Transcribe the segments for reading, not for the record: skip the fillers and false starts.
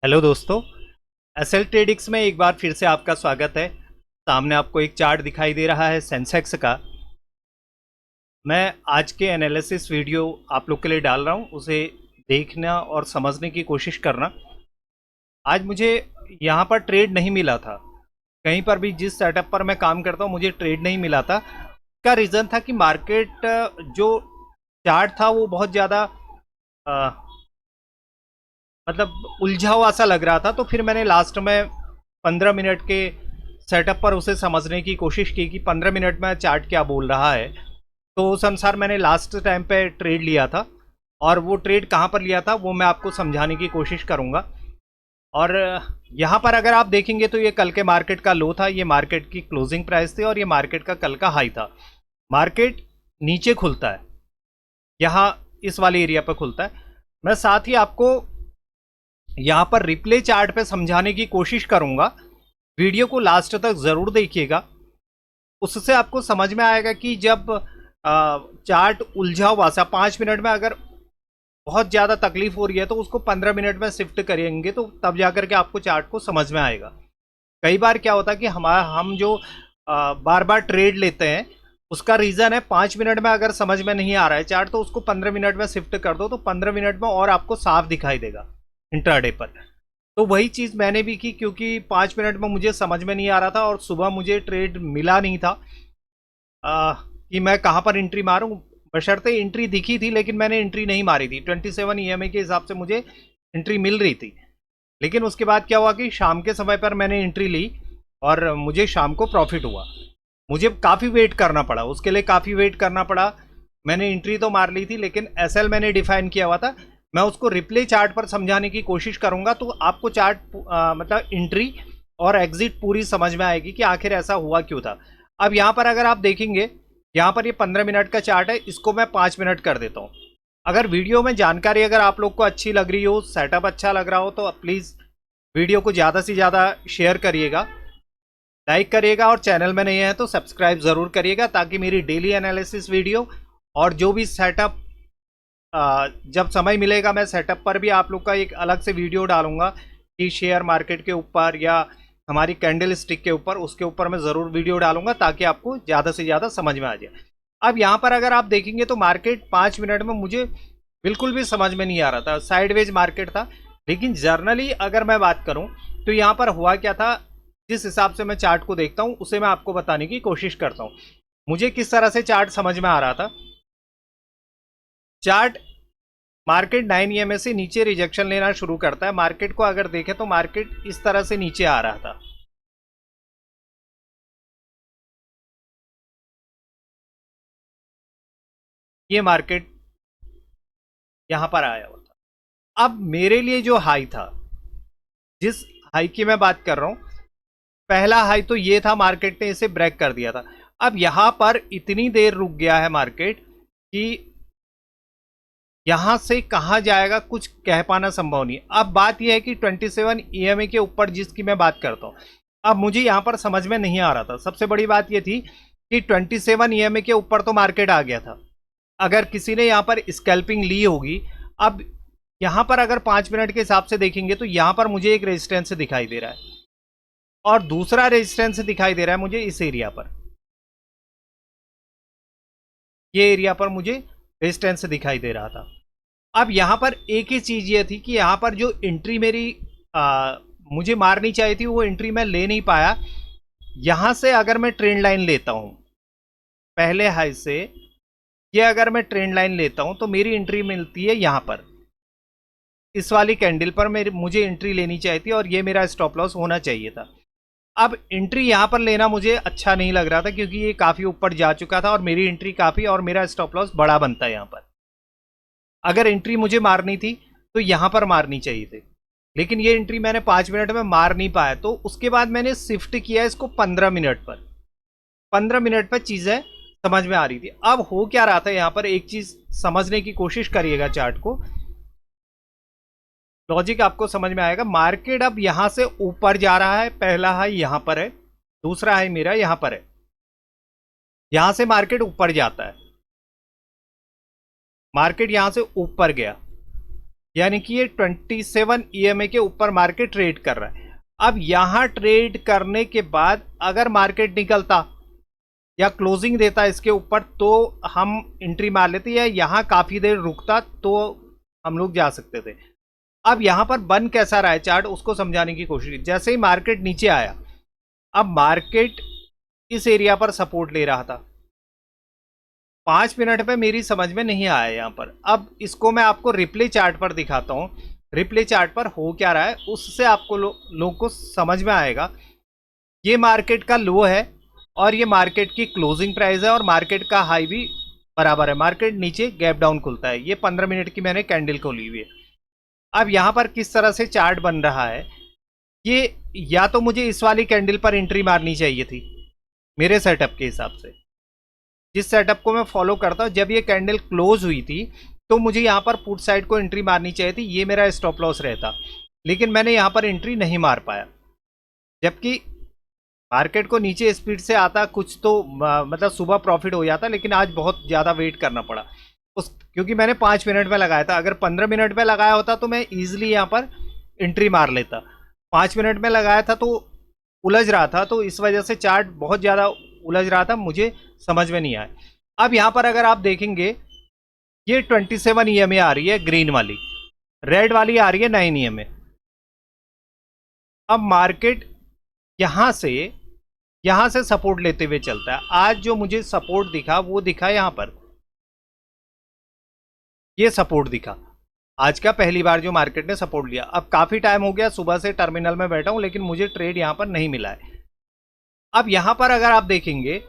Hello दोस्तों। SL ट्रेडिक्स में एक बार फिर से आपका स्वागत है। सामने आपको एक चार्ट दिखाई दे रहा है सेंसेक्स का। मैं आज के एनालिसिस वीडियो आप लोग के लिए डाल रहा हूँ, उसे देखना और समझने की कोशिश करना। आज मुझे यहाँ पर ट्रेड नहीं मिला था, कहीं पर भी जिस सेटअप पर मैं काम करता हूँ मुझे ट्रेड नहीं मिला था। इसका रीज़न था कि मार्केट जो चार्ट था वो बहुत ज़्यादा मतलब उलझा हुआ सा लग रहा था। तो फिर मैंने लास्ट में 15 मिनट के सेटअप पर उसे समझने की कोशिश की कि 15 मिनट में चार्ट क्या बोल रहा है। तो उस अनुसार मैंने लास्ट टाइम पे ट्रेड लिया था, और वो ट्रेड कहाँ पर लिया था वो मैं आपको समझाने की कोशिश करूँगा। और यहाँ पर अगर आप देखेंगे तो ये कल के मार्केट का लो था, ये मार्केट की क्लोजिंग प्राइस थी, और ये मार्केट का कल का हाई था। मार्केट नीचे खुलता है, यहाँ इस वाले एरिया पर खुलता है। मैं साथ ही आपको यहाँ पर रिप्ले चार्ट पे समझाने की कोशिश करूंगा। वीडियो को लास्ट तक ज़रूर देखिएगा, उससे आपको समझ में आएगा कि जब चार्ट उलझा हुआ सा 5 मिनट में अगर बहुत ज़्यादा तकलीफ हो रही है तो उसको 15 मिनट में शिफ्ट करेंगे तो तब जाकर के आपको चार्ट को समझ में आएगा। कई बार क्या होता है कि हम जो बार बार ट्रेड लेते हैं उसका रीज़न है 5 मिनट में अगर समझ में नहीं आ रहा है चार्ट तो उसको 15 मिनट में शिफ्ट कर दो, तो 15 मिनट में और आपको साफ दिखाई देगा इंट्राडे पर। तो वही चीज़ मैंने भी की, क्योंकि 5 मिनट में मुझे समझ में नहीं आ रहा था और सुबह मुझे ट्रेड मिला नहीं था कि मैं कहाँ पर एंट्री मारूं। बशर्ते एंट्री दिखी थी लेकिन मैंने एंट्री नहीं मारी थी। 27 ईएमए के हिसाब से मुझे एंट्री मिल रही थी, लेकिन उसके बाद क्या हुआ कि शाम के समय पर मैंने एंट्री ली और मुझे शाम को प्रॉफिट हुआ। मुझे काफ़ी वेट करना पड़ा, उसके लिए काफ़ी वेट करना पड़ा। मैंने एंट्री तो मार ली थी लेकिन एसएल मैंने डिफाइन किया हुआ था। मैं उसको रिप्ले चार्ट पर समझाने की कोशिश करूंगा तो आपको चार्ट मतलब एंट्री और एग्जिट पूरी समझ में आएगी कि आखिर ऐसा हुआ क्यों था। अब यहाँ पर अगर आप देखेंगे, यहाँ पर ये 15 मिनट का चार्ट है, इसको मैं 5 मिनट कर देता हूँ। अगर वीडियो में जानकारी अगर आप लोग को अच्छी लग रही हो, सेटअप अच्छा लग रहा हो, तो प्लीज़ वीडियो को ज़्यादा से ज़्यादा शेयर करिएगा, लाइक करिएगा, और चैनल में नए हैं तो सब्सक्राइब ज़रूर करिएगा ताकि मेरी डेली एनालिसिस वीडियो और जो भी सेटअप जब समय मिलेगा मैं सेटअप पर भी आप लोग का एक अलग से वीडियो डालूंगा कि शेयर मार्केट के ऊपर या हमारी कैंडल स्टिक के ऊपर, उसके ऊपर मैं ज़रूर वीडियो डालूंगा ताकि आपको ज़्यादा से ज़्यादा समझ में आ जाए। अब यहाँ पर अगर आप देखेंगे तो मार्केट 5 मिनट में मुझे बिल्कुल भी समझ में नहीं आ रहा था, साइडवेज मार्केट था। लेकिन जर्नली अगर मैं बात करूं तो यहाँ पर हुआ क्या था, जिस हिसाब से मैं चार्ट को देखता हूं उसे मैं आपको बताने की कोशिश करता हूं। मुझे किस तरह से चार्ट समझ में आ रहा था। चार्ट मार्केट 9 ईएमए से नीचे रिजेक्शन लेना शुरू करता है। मार्केट को अगर देखें तो मार्केट इस तरह से नीचे आ रहा था, ये मार्केट यहां पर आया हुआ था। अब मेरे लिए जो हाई था, जिस हाई की मैं बात कर रहा हूं, पहला हाई तो ये था, मार्केट ने इसे ब्रेक कर दिया था। अब यहां पर इतनी देर रुक गया है मार्केट कि यहां से कहां जाएगा कुछ कह पाना संभव नहीं। अब बात यह है कि 27 ईएमए के ऊपर जिसकी मैं बात करता हूं, अब मुझे यहां पर समझ में नहीं आ रहा था। सबसे बड़ी बात यह थी कि 27 ईएमए के ऊपर तो मार्केट आ गया था, अगर किसी ने यहां पर स्कैल्पिंग ली होगी। अब यहां पर अगर 5 मिनट के हिसाब से देखेंगे तो यहां पर मुझे एक रेजिस्टेंस दिखाई दे रहा है और दूसरा रेजिस्टेंस दिखाई दे रहा है मुझे इस एरिया पर, ये एरिया पर मुझे रेजिस्टेंस दिखाई दे रहा था। अब यहां पर एक ही चीज ये थी कि यहां पर जो एंट्री मेरी मुझे मारनी चाहिए थी वो एंट्री मैं ले नहीं पाया। यहां से अगर मैं ट्रेंड लाइन लेता हूं पहले हाई से, ये अगर मैं ट्रेंड लाइन लेता हूं तो मेरी एंट्री मिलती है यहां पर, इस वाली कैंडल पर मुझे एंट्री लेनी चाहिए थी और ये मेरा स्टॉप लॉस होना चाहिए था। अब एंट्री यहां पर लेना मुझे अच्छा नहीं लग रहा था क्योंकि ये काफी ऊपर जा चुका था और मेरी एंट्री काफी और मेरा स्टॉप लॉस बड़ा बनता है। यहां पर अगर एंट्री मुझे मारनी थी तो यहां पर मारनी चाहिए थी, लेकिन ये एंट्री मैंने 5 मिनट में मार नहीं पाया। तो उसके बाद मैंने शिफ्ट किया इसको 15 मिनट पर। 15 मिनट पर चीजें समझ में आ रही थी। अब हो क्या रहा था, यहां पर एक चीज समझने की कोशिश करिएगा, चार्ट को, लॉजिक आपको समझ में आएगा। मार्केट अब यहां से ऊपर जा रहा है, पहला हाई यहां पर है, दूसरा हाई मेरा यहां पर है। यहां से मार्केट ऊपर जाता है, मार्केट यहां से ऊपर गया, यानी कि ये 27 ईएमए के ऊपर मार्केट ट्रेड कर रहा है। अब यहां ट्रेड करने के बाद अगर मार्केट निकलता या क्लोजिंग देता इसके ऊपर तो हम एंट्री मार लेते, या यहां काफी देर रुकता तो हम लोग जा सकते थे। अब यहां पर बन कैसा रहा है चार्ट, उसको समझाने की कोशिश की। जैसे ही मार्केट नीचे आया, अब मार्केट इस एरिया पर सपोर्ट ले रहा था, 5 मिनट पे मेरी समझ में नहीं आया यहां पर। अब इसको मैं आपको रिप्ले चार्ट पर दिखाता हूं, रिप्ले चार्ट पर हो क्या रहा है, उससे आपको लोग को समझ में आएगा। ये मार्केट का लो है और ये मार्केट की क्लोजिंग प्राइस है और मार्केट का हाई भी बराबर है। मार्केट नीचे गैप डाउन खुलता है। ये 15 मिनट की मैंने कैंडल खोली हुई है। अब यहां पर किस तरह से चार्ट बन रहा है, ये या तो मुझे इस वाली कैंडल पर एंट्री मारनी चाहिए थी मेरे सेटअप के हिसाब से, जिस सेटअप को मैं फॉलो करता हूं। जब ये कैंडल क्लोज हुई थी तो मुझे यहां पर पुट साइड को एंट्री मारनी चाहिए थी, ये मेरा स्टॉप लॉस रहता, लेकिन मैंने यहां पर एंट्री नहीं मार पाया। जबकि मार्केट को नीचे स्पीड से आता कुछ तो मतलब सुबह प्रॉफिट हो जाता, लेकिन आज बहुत ज़्यादा वेट करना पड़ा क्योंकि मैंने 5 मिनट में लगाया था। अगर 15 मिनट में लगाया होता तो मैं ईजिली यहाँ पर एंट्री मार लेता। 5 मिनट में लगाया था तो उलझ रहा था, तो इस वजह से चार्ट बहुत ज़्यादा उलझ रहा था, मुझे समझ में नहीं आया। अब यहाँ पर अगर आप देखेंगे, ये 27 ईएमए आ रही है ग्रीन वाली, रेड वाली आ रही है 9 ईएमए। अब मार्केट यहां से सपोर्ट लेते हुए चलता है। आज जो मुझे सपोर्ट दिखा वो दिखा यहां पर, ये सपोर्ट दिखा आज का पहली बार जो मार्केट ने सपोर्ट लिया। अब काफी टाइम हो गया, सुबह से टर्मिनल में बैठा हूं, लेकिन मुझे ट्रेड यहां पर नहीं मिला है। अब यहां पर अगर आप देखेंगे,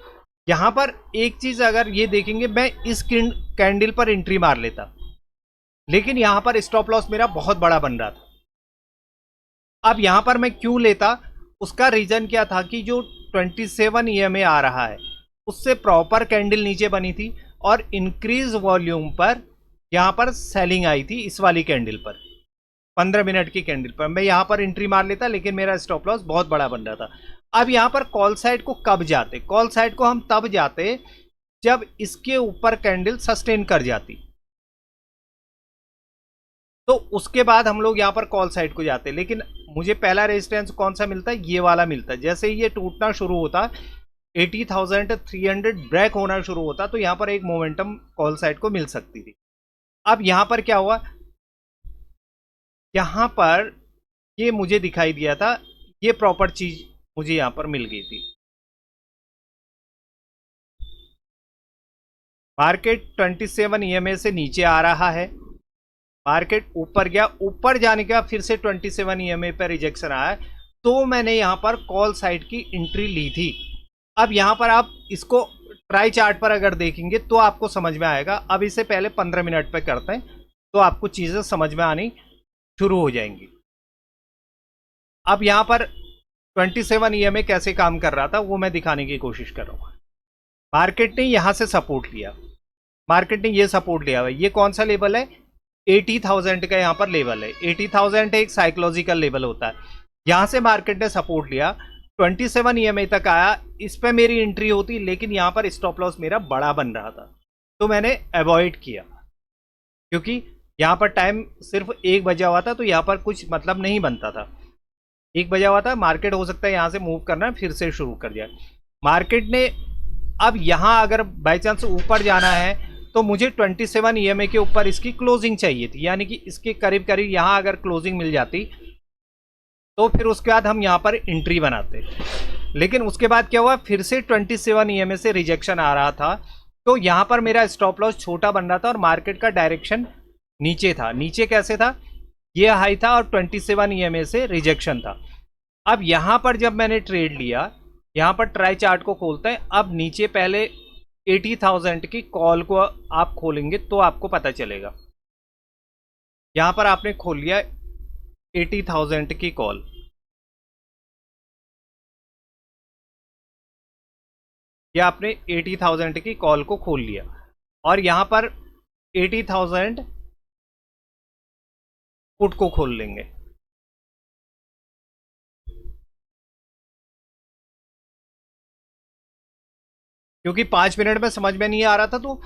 यहां पर एक चीज अगर ये देखेंगे, मैं इस कैंडल पर एंट्री मार लेता, लेकिन यहां पर स्टॉप लॉस मेरा बहुत बड़ा बन रहा था। अब यहां पर मैं क्यों लेता, उसका रीजन क्या था कि जो 27 ईएमए आ रहा है उससे प्रॉपर कैंडल नीचे बनी थी और इंक्रीज वॉल्यूम पर यहां पर सेलिंग आई थी इस वाली कैंडल पर, 15 मिनट की कैंडल पर। मैं यहां पर एंट्री मार लेता, लेकिन मेरा स्टॉप लॉस बहुत बड़ा बन रहा था। अब यहां पर कॉल साइड को कब जाते, कॉल साइड को हम तब जाते जब इसके ऊपर कैंडल सस्टेन कर जाती, तो उसके बाद हम लोग यहां पर कॉल साइड को जाते। लेकिन मुझे पहला रेजिस्टेंस कौन सा मिलता है, ये वाला मिलता है। जैसे ही ये टूटना शुरू होता, 80,300 ब्रेक होना शुरू होता, तो यहां पर एक मोमेंटम कॉल साइड को मिल सकती थी। अब यहां पर क्या हुआ, यहां पर ये मुझे दिखाई दिया था, ये प्रॉपर चीज मुझे यहां पर मिल गई थी। मार्केट 27 ईएमए से नीचे आ रहा है, मार्केट ऊपर गया, ऊपर जाने के बाद फिर से 27 ईएमए पर रिजेक्शन आया, तो मैंने यहां पर कॉल साइड की एंट्री ली थी। अब यहां पर आप इसको ट्राई चार्ट पर अगर देखेंगे तो आपको समझ में आएगा। अब इसे पहले 15 मिनट पे करते हैं तो आपको चीजें समझ में आनी शुरू हो जाएंगी। अब यहां पर 27 ईएमए कैसे काम कर रहा था वो मैं दिखाने की कोशिश कर रहा हूं। मार्केट ने यहां से सपोर्ट लिया, मार्केट ने ये सपोर्ट लिया हुआ, ये कौन सा लेवल है, 80,000 का यहां पर लेवल है। 80,000 एक साइकोलॉजिकल लेवल होता है। यहां से मार्केट ने सपोर्ट लिया, 27 ईएमए तक आया, इस पे मेरी एंट्री होती, लेकिन यहां पर स्टॉप लॉस मेरा बड़ा बन रहा था, तो मैंने अवॉइड किया, क्योंकि यहां पर टाइम सिर्फ 1 बजा हुआ था, तो यहां पर कुछ मतलब नहीं बनता था। 1 बजा हुआ था, मार्केट हो सकता है यहां से मूव करना फिर से शुरू कर जाए। मार्केट ने अब यहां अगर बाई चांस ऊपर जाना है तो मुझे 27 ईएमए के ऊपर इसकी क्लोजिंग चाहिए थी, यानी कि इसके करीब करीब यहां अगर क्लोजिंग मिल जाती तो फिर उसके बाद हम यहां पर एंट्री बनाते। लेकिन उसके बाद क्या हुआ, फिर से 27 ईएमए से रिजेक्शन आ रहा था, तो यहां पर मेरा स्टॉप लॉस छोटा बन रहा था और मार्केट का डायरेक्शन नीचे था। नीचे कैसे था, ये हाई था और 27 ईएमए से रिजेक्शन था। अब यहां पर जब मैंने ट्रेड लिया, यहां पर ट्राई चार्ट को खोलते हैं, अब नीचे पहले 80,000 की कॉल को आप खोलेंगे तो आपको पता चलेगा। यहां पर आपने खोल लिया 80,000 की कॉल, या आपने 80,000 की कॉल को खोल लिया और यहां पर 80,000 पुट को खोल लेंगे। क्योंकि 5 मिनट में समझ में नहीं आ रहा था, तो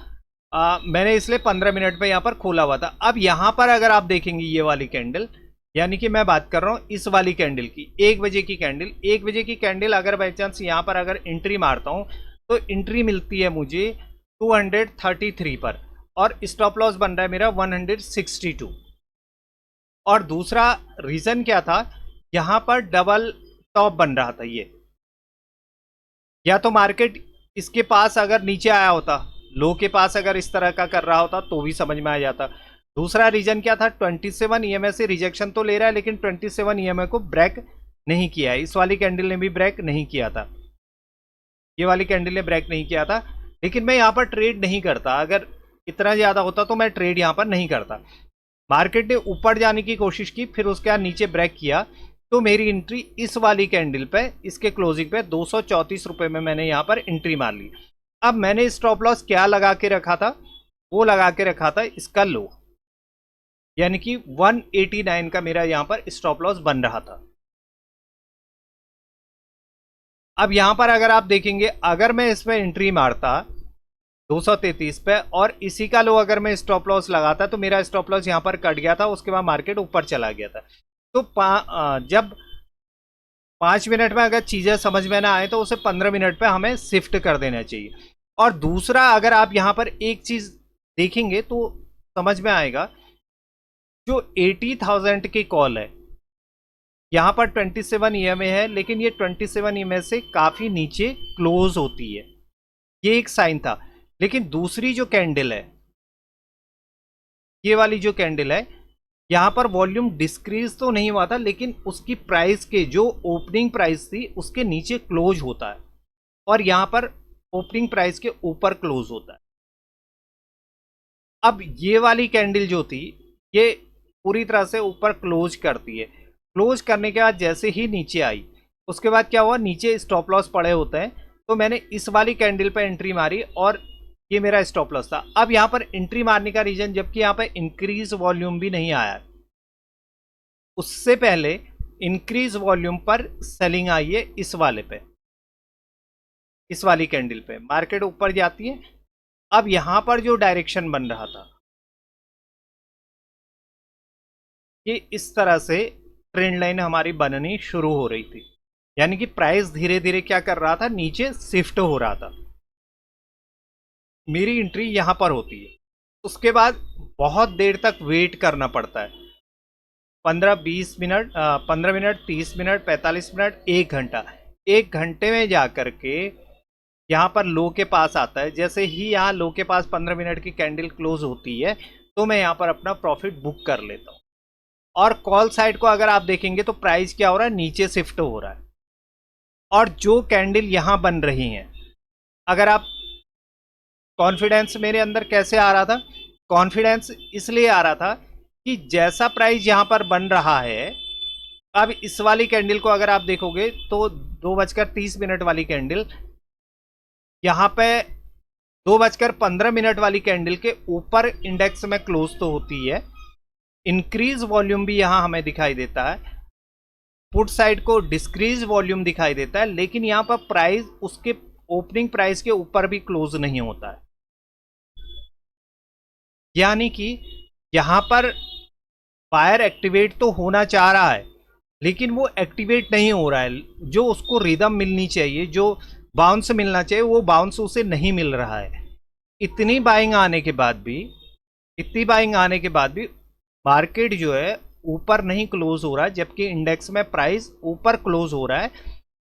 मैंने इसलिए 15 मिनट में यहाँ पर खोला हुआ था। अब यहाँ पर अगर आप देखेंगे ये वाली कैंडल, यानी कि मैं बात कर रहा हूँ इस वाली कैंडल की, 1 बजे की कैंडल, 1 बजे की कैंडल अगर बाई चांस यहाँ पर अगर एंट्री मारता हूँ तो एंट्री मिलती है मुझे 233 पर, और स्टॉप लॉस बन रहा है मेरा 162। और दूसरा रीजन क्या था, यहाँ पर डबल टॉप बन रहा था ये, या तो मार्केट इसके पास अगर नीचे आया होता, लो के पास अगर इस तरह का कर रहा होता तो भी समझ में आ जाता। दूसरा रीजन क्या था, 27 ईएमए से रिजेक्शन तो ले रहा है लेकिन 27 ईएमए को ब्रेक नहीं किया है। इस वाली कैंडल ने भी ब्रेक नहीं किया था, ये वाली कैंडल ने ब्रेक नहीं किया था। लेकिन मैं यहाँ पर ट्रेड नहीं करता, अगर इतना ज़्यादा होता तो मैं ट्रेड यहाँ पर नहीं करता। मार्केट ने ऊपर जाने की कोशिश की, फिर उसके बाद नीचे ब्रेक किया, तो मेरी एंट्री इस वाली कैंडल पे, इसके क्लोजिंग पे 234 रुपये में मैंने यहाँ पर एंट्री मार ली। अब मैंने स्टॉप लॉस क्या लगा के रखा था, वो लगा के रखा था इसका लो, यानी कि 189 का मेरा यहाँ पर स्टॉप लॉस बन रहा था। अब यहाँ पर अगर आप देखेंगे, अगर मैं इसमें एंट्री मारता 233 पे और इसी का लो अगर मैं स्टॉप लॉस लगाता तो मेरा स्टॉप लॉस यहाँ पर कट गया था, उसके बाद मार्केट ऊपर चला गया था। तो जब 5 मिनट में अगर चीज़ें समझ में ना आए तो उसे 15 मिनट पे हमें शिफ्ट कर देना चाहिए। और दूसरा, अगर आप यहाँ पर एक चीज़ देखेंगे तो समझ में आएगा, जो 80,000 की कॉल है यहाँ पर 27 ईएमए है, लेकिन ये 27 ईएमए से काफ़ी नीचे क्लोज होती है, ये एक साइन था। लेकिन दूसरी जो कैंडल है, ये वाली जो कैंडल है, यहाँ पर वॉल्यूम डिस्क्रीज तो नहीं हुआ था, लेकिन उसकी प्राइस के जो ओपनिंग प्राइस थी उसके नीचे क्लोज होता है, और यहाँ पर ओपनिंग प्राइस के ऊपर क्लोज होता है। अब ये वाली कैंडल जो थी, ये पूरी तरह से ऊपर क्लोज करती है। क्लोज करने के बाद जैसे ही नीचे आई, उसके बाद क्या हुआ, नीचे स्टॉप लॉस पड़े होते हैं, तो मैंने इस वाली कैंडल पर एंट्री मारी और ये मेरा स्टॉप लॉस था। अब यहाँ पर एंट्री मारने का रीजन, जबकि यहाँ पर इंक्रीज वॉल्यूम भी नहीं आया, उससे पहले इंक्रीज वॉल्यूम पर सेलिंग आई है इस वाले पे, इस वाली कैंडल पे मार्केट ऊपर जाती है। अब यहां पर जो डायरेक्शन बन रहा था, ये इस तरह से ट्रेंड लाइन हमारी बननी शुरू हो रही थी, यानी कि प्राइस धीरे धीरे क्या कर रहा था, नीचे शिफ्ट हो रहा था। मेरी एंट्री यहां पर होती है, उसके बाद बहुत देर तक वेट करना पड़ता है, 15-20 मिनट, 15 मिनट, 30 मिनट, 45 मिनट, 1 घंटा। 1 घंटे में जा करके यहाँ पर लो के पास आता है। जैसे ही यहाँ लो के पास 15 मिनट की कैंडल क्लोज होती है तो मैं यहाँ पर अपना प्रॉफिट बुक कर लेता हूँ। और कॉल साइड को अगर आप देखेंगे तो प्राइस क्या हो रहा है, नीचे शिफ्ट हो रहा है। और जो कैंडल यहाँ बन रही हैं, अगर आप, कॉन्फिडेंस मेरे अंदर कैसे आ रहा था, कॉन्फिडेंस इसलिए आ रहा था कि जैसा प्राइस यहाँ पर बन रहा है, अब इस वाली कैंडल को अगर आप देखोगे तो 2:30 वाली कैंडल, यहाँ पे 2:15 वाली कैंडल के ऊपर इंडेक्स में क्लोज तो होती है, इंक्रीज वॉल्यूम भी यहाँ हमें दिखाई देता है, पुट साइड को डिस्क्रीज वॉल्यूम दिखाई देता है, लेकिन यहाँ पर प्राइस उसके ओपनिंग प्राइस के ऊपर भी क्लोज नहीं होता है। यानी कि यहाँ पर बायर एक्टिवेट तो होना चाह रहा है, लेकिन वो एक्टिवेट नहीं हो रहा है। जो उसको रिदम मिलनी चाहिए, जो बाउंस मिलना चाहिए, वो बाउंस उसे नहीं मिल रहा है। इतनी बाइंग आने के बाद भी, इतनी बाइंग आने के बाद भी मार्केट जो है ऊपर नहीं क्लोज हो रहा है, जबकि इंडेक्स में प्राइस ऊपर क्लोज हो रहा है,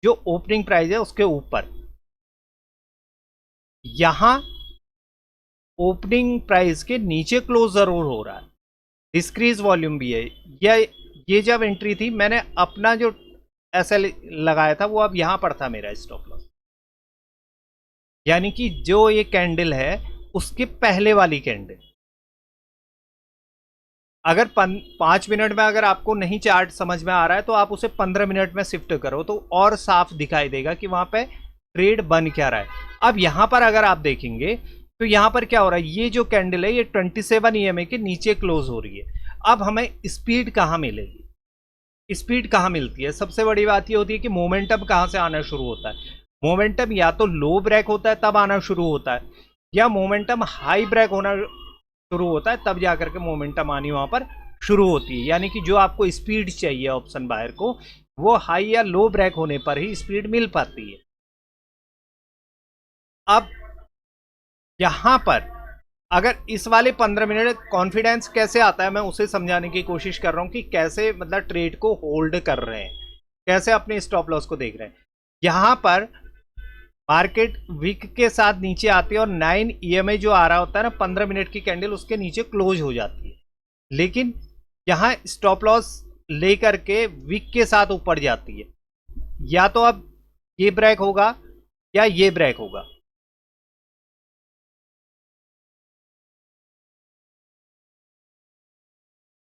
जो ओपनिंग प्राइस है उसके ऊपर। यहां ओपनिंग प्राइस के नीचे क्लोज जरूर हो रहा है, डिस्क्रीज वॉल्यूम भी है। ये जब एंट्री थी, मैंने अपना जो एसएल लगाया था वो अब यहां पर था मेरा स्टॉप लॉस, यानी कि जो ये कैंडल है उसके पहले वाली कैंडल। अगर 5 मिनट में अगर आपको नहीं चार्ट समझ में आ रहा है तो आप उसे 15 मिनट में शिफ्ट करो तो और साफ दिखाई देगा कि वहां पे ट्रेड बन क्या रहा है। अब यहां पर अगर आप देखेंगे तो यहां पर क्या हो रहा है, ये जो कैंडल है ये 27 ईएमए के नीचे क्लोज हो रही है। अब हमें स्पीड कहां मिलेगी, स्पीड कहां मिलती है, सबसे बड़ी बात ये होती है कि मोमेंटम कहां से आना शुरू होता है। मोमेंटम या तो लो ब्रेक होता है तब आना शुरू होता है, या मोमेंटम हाई ब्रेक होना शुरू होता है, तब जाकर के मोमेंटम आनी वहां पर शुरू होती है। यानी कि जो आपको स्पीड चाहिए ऑप्शन बायर को, वो हाई या लो ब्रेक होने पर ही स्पीड मिल पाती है। अब यहां पर अगर इस वाले 15 मिनट कॉन्फिडेंस कैसे आता है, मैं उसे समझाने की कोशिश कर रहा हूं कि कैसे मतलब ट्रेड को होल्ड कर रहे हैं, कैसे अपने स्टॉप लॉस को देख रहे हैं। यहां पर मार्केट वीक के साथ नीचे आती है और 9 ईएमए जो आ रहा होता है ना 15 मिनट की कैंडल, उसके नीचे क्लोज हो जाती है। लेकिन यहां स्टॉप लॉस लेकर के वीक के साथ ऊपर जाती है। या तो अब ये ब्रेक होगा या ये ब्रेक होगा।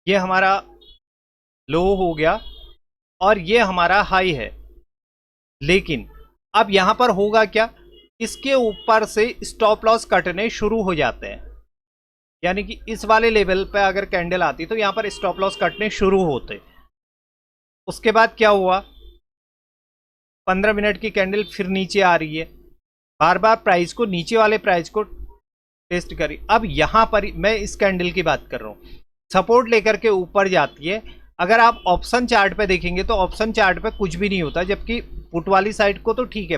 ये हमारा लो हो गया और ये हमारा हाई है। लेकिन अब यहां पर होगा क्या, इसके ऊपर से स्टॉप लॉस कटने शुरू हो जाते हैं। यानी कि इस वाले लेवल पे अगर कैंडल आती तो यहां पर स्टॉप लॉस कटने शुरू होते। उसके बाद क्या हुआ, 15 मिनट की कैंडल फिर नीचे आ रही है, बार बार प्राइस को नीचे वाले प्राइस को टेस्ट करी। अब यहां पर मैं इस कैंडल की बात कर रहा हूं, सपोर्ट लेकर के ऊपर जाती है। अगर आप ऑप्शन चार्ट पे देखेंगे तो ऑप्शन चार्ट पे कुछ भी नहीं होता, जबकि पुट वाली साइड को तो ठीक है,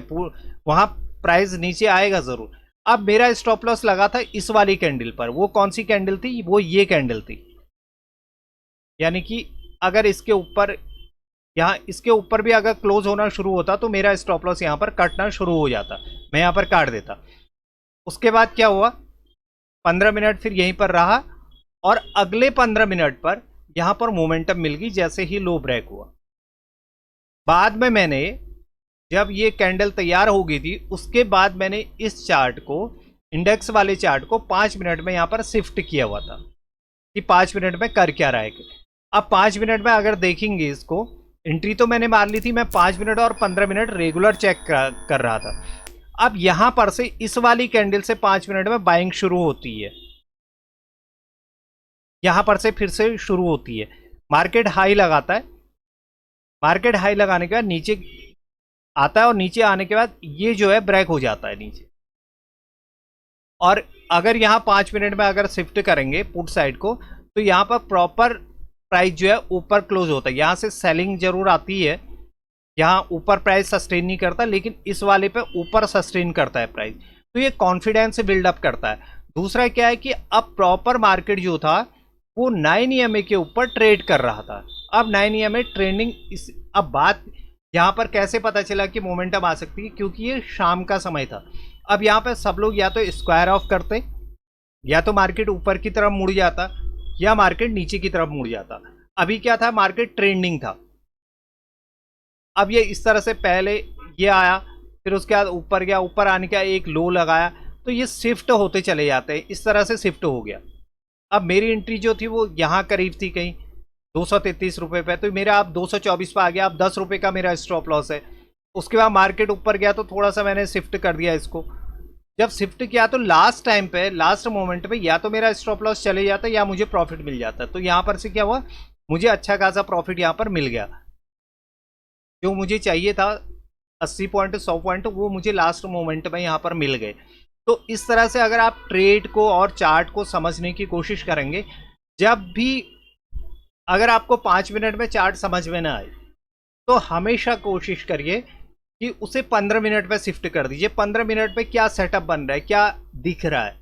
वहां प्राइस नीचे आएगा जरूर। अब मेरा स्टॉप लॉस लगा था इस वाली कैंडल पर। वो कौन सी कैंडल थी, वो ये कैंडल थी। यानी कि अगर इसके ऊपर, यहाँ इसके ऊपर भी अगर क्लोज होना शुरू होता तो मेरा स्टॉप लॉस यहाँ पर कटना शुरू हो जाता, मैं यहाँ पर काट देता। उसके बाद क्या हुआ, 15 मिनट फिर यहीं पर रहा और अगले 15 मिनट पर यहां पर मोमेंटम मिल गई जैसे ही लो ब्रेक हुआ। बाद में मैंने जब ये कैंडल तैयार हो गई थी, उसके बाद मैंने इस चार्ट को, इंडेक्स वाले चार्ट को 5 मिनट में यहां पर शिफ्ट किया हुआ था कि 5 मिनट में कर क्या रहा है। अब 5 मिनट में अगर देखेंगे इसको, एंट्री तो मैंने मार ली थी, मैं 5 मिनट और 15 मिनट रेगुलर चेक कर रहा था। अब यहां पर से इस वाली कैंडल से 5 मिनट में बाइंग शुरू होती है, यहां पर से फिर से शुरू होती है। मार्केट हाई लगाता है, मार्केट हाई लगाने के बाद नीचे आता है और नीचे आने के बाद ये जो है ब्रेक हो जाता है नीचे। और अगर यहां 5 मिनट में अगर शिफ्ट करेंगे पुट साइड को, तो यहां पर प्रॉपर प्राइस जो है ऊपर क्लोज होता है। यहां से सेलिंग जरूर आती है, यहां ऊपर प्राइस सस्टेन नहीं करता, लेकिन इस वाले पे ऊपर सस्टेन करता है प्राइस। तो ये कॉन्फिडेंस बिल्डअप करता है। दूसरा क्या है कि अब प्रॉपर मार्केट जो था वो 9 ईएमए के ऊपर ट्रेड कर रहा था। अब 9 ईएमए ट्रेंडिंग इस, अब बात यहां पर कैसे पता चला कि मोमेंटम आ सकती है, क्योंकि ये शाम का समय था। अब यहां पर सब लोग या तो स्क्वायर ऑफ करते, या तो मार्केट ऊपर की तरफ मुड़ जाता, या मार्केट नीचे की तरफ मुड़ जाता। अभी क्या था, मार्केट ट्रेंडिंग था। अब ये इस तरह से पहले ये आया, फिर उसके बाद ऊपर गया, ऊपर आने का एक लो लगाया, तो ये शिफ्ट होते चले जाते हैं। इस तरह से शिफ्ट हो गया। अब मेरी एंट्री जो थी वो यहाँ करीब थी कहीं 233 रुपये पे, तो मेरा आप 224 पे आ गया। अब 10 रुपये का मेरा स्टॉप लॉस है। उसके बाद मार्केट ऊपर गया तो थोड़ा सा मैंने शिफ्ट कर दिया इसको। जब शिफ्ट किया तो लास्ट टाइम पे, लास्ट मोमेंट पे या तो मेरा स्टॉप लॉस चले जाता या मुझे प्रॉफिट मिल जाता। तो यहाँ पर से क्या हुआ, मुझे अच्छा खासा प्रॉफिट यहाँ पर मिल गया। जो मुझे चाहिए था 80 पॉइंट 100 पॉइंट, वो मुझे लास्ट मोमेंट में यहाँ पर मिल गए। तो इस तरह से अगर आप ट्रेड को और चार्ट को समझने की कोशिश करेंगे, जब भी अगर आपको 5 मिनट में चार्ट समझ में ना आए, तो हमेशा कोशिश करिए कि उसे 15 मिनट पे शिफ्ट कर दीजिए। 15 मिनट पे क्या सेटअप बन रहा है, क्या दिख रहा है,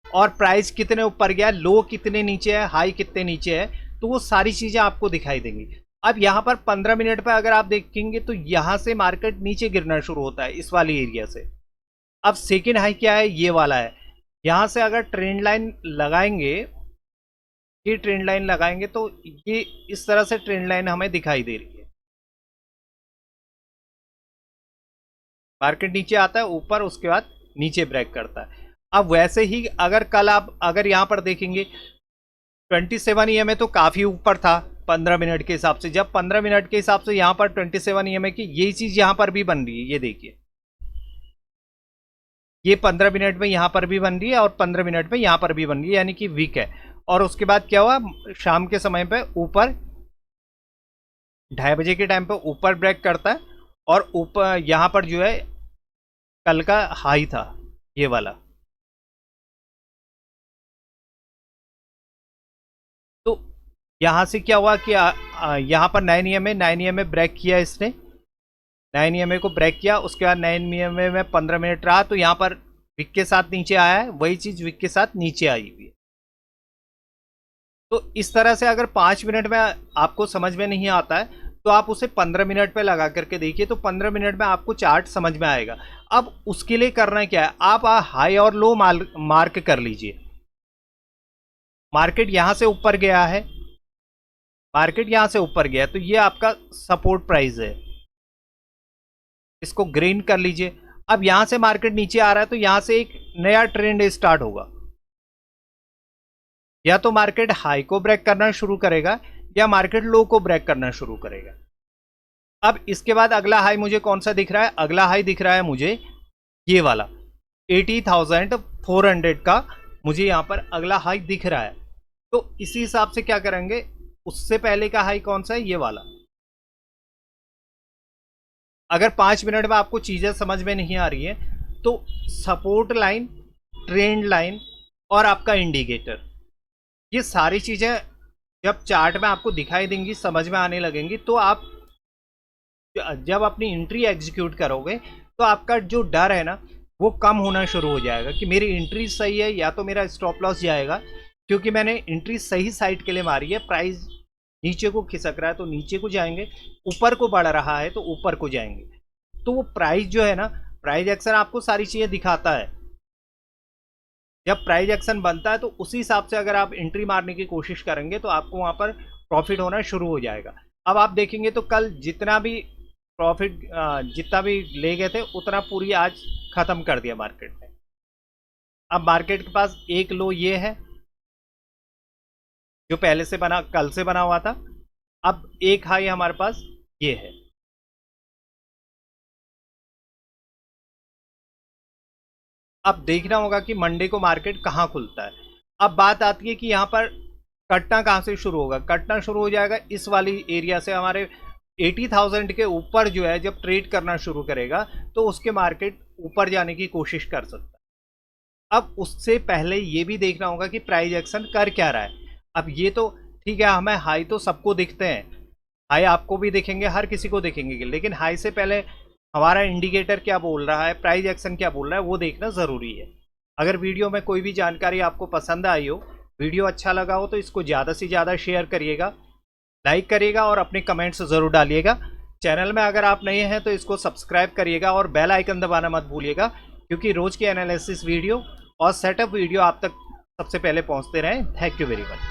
और प्राइस कितने ऊपर गया, लो कितने नीचे है, हाई कितने नीचे है, तो वो सारी चीजें आपको दिखाई देंगी। अब यहाँ पर 15 मिनट पे अगर आप देखेंगे तो यहां से मार्केट नीचे गिरना शुरू होता है इस वाली एरिया से। अब सेकेंड हाई क्या है, ये वाला है। यहां से अगर ट्रेंड लाइन लगाएंगे, ये ट्रेंड लाइन लगाएंगे तो ये इस तरह से ट्रेंड लाइन हमें दिखाई दे रही है। मार्केट नीचे आता है, ऊपर, उसके बाद नीचे ब्रेक करता है। अब वैसे ही अगर कल आप अगर यहां पर देखेंगे 27 ईएमए तो काफी ऊपर था 15 मिनट के हिसाब से। जब 15 मिनट के हिसाब से यहां पर 27 ईएमए की यही चीज यहां पर भी बन रही है, ये देखिए, ये 15 मिनट में यहां पर भी बन रही है और 15 मिनट में यहां पर भी बन रही है, यानी कि वीक है। और उसके बाद क्या हुआ, शाम के समय पे ऊपर 2:30 बजे के टाइम पे ऊपर ब्रेक करता है, और ऊपर यहां पर जो है कल का हाई था ये वाला, यहाँ से क्या हुआ कि यहाँ पर 9 EMA 9 EMA ब्रेक किया इसने, 9 EMA को ब्रेक किया, उसके बाद 9 EMA में 15 मिनट रहा तो यहाँ पर विक के साथ नीचे आया है, वही चीज विक के साथ नीचे आई हुई है। तो इस तरह से अगर 5 मिनट में आपको समझ में नहीं आता है तो आप उसे 15 मिनट पे लगा करके देखिए, तो 15 मिनट में आपको चार्ट समझ में आएगा। अब उसके लिए करना क्या है, आप हाई और लो मार्क कर लीजिए। मार्केट यहां से ऊपर गया है, मार्केट यहां से ऊपर गया तो ये आपका सपोर्ट प्राइस है, इसको ग्रीन कर लीजिए। अब यहां से मार्केट नीचे आ रहा है तो यहां से एक नया ट्रेंड स्टार्ट होगा, या तो मार्केट हाई को ब्रेक करना शुरू करेगा या मार्केट लो को ब्रेक करना शुरू करेगा। अब इसके बाद अगला हाई मुझे कौन सा दिख रहा है, अगला हाई दिख रहा है मुझे ये वाला 80,400 का मुझे यहां पर अगला हाई दिख रहा है। तो इसी हिसाब से क्या करेंगे, उससे पहले का हाई कौन सा है, ये वाला। अगर 5 मिनट में आपको चीजें समझ में नहीं आ रही है तो सपोर्ट लाइन, ट्रेंड लाइन और आपका इंडिकेटर, ये सारी चीजें जब चार्ट में आपको दिखाई देंगी, समझ में आने लगेंगी, तो आप जब अपनी एंट्री एग्जीक्यूट करोगे तो आपका जो डर है ना वो कम होना शुरू हो जाएगा कि मेरी एंट्री सही है या तो मेरा स्टॉप लॉस जाएगा, क्योंकि मैंने एंट्री सही साइड के लिए मारी है। प्राइस नीचे को खिसक रहा है तो नीचे को जाएंगे, ऊपर को बढ़ रहा है तो ऊपर को जाएंगे। तो वो प्राइस जो है ना, प्राइस एक्शन आपको सारी चीजें दिखाता है। जब प्राइस एक्शन बनता है तो उसी हिसाब से अगर आप एंट्री मारने की कोशिश करेंगे तो आपको वहां पर प्रॉफिट होना शुरू हो जाएगा। अब आप देखेंगे तो कल जितना भी प्रॉफिट जितना भी ले गए थे उतना पूरी आज खत्म कर दिया मार्केट ने। अब मार्केट के पास एक लो ये है जो पहले से बना, कल से बना हुआ था। अब एक हाई हमारे पास ये है। अब देखना होगा कि मंडे को मार्केट कहां खुलता है। अब बात आती है कि यहां पर कटना कहां से शुरू होगा, कटना शुरू हो जाएगा इस वाली एरिया से। हमारे 80,000 के ऊपर जो है जब ट्रेड करना शुरू करेगा तो उसके मार्केट ऊपर जाने की कोशिश कर सकता है। अब उससे पहले ये भी देखना होगा कि प्राइस एक्शन कर क्या रहा है। अब ये तो ठीक है, हमें हाई तो सबको दिखते हैं, हाई आपको भी दिखेंगे, हर किसी को दिखेंगे, लेकिन हाई से पहले हमारा इंडिकेटर क्या बोल रहा है, प्राइस एक्शन क्या बोल रहा है, वो देखना ज़रूरी है। अगर वीडियो में कोई भी जानकारी आपको पसंद आई हो, वीडियो अच्छा लगा हो, तो इसको ज़्यादा से ज़्यादा शेयर करिएगा, लाइक करिएगा और अपने कमेंट्स ज़रूर डालिएगा। चैनल में अगर आप नए हैं तो इसको सब्सक्राइब करिएगा और बेल आइकन दबाना मत भूलिएगा, क्योंकि रोज़ की एनालिसिस वीडियो और सेटअप वीडियो आप तक सबसे पहले पहुंचते रहें। Thank you very much.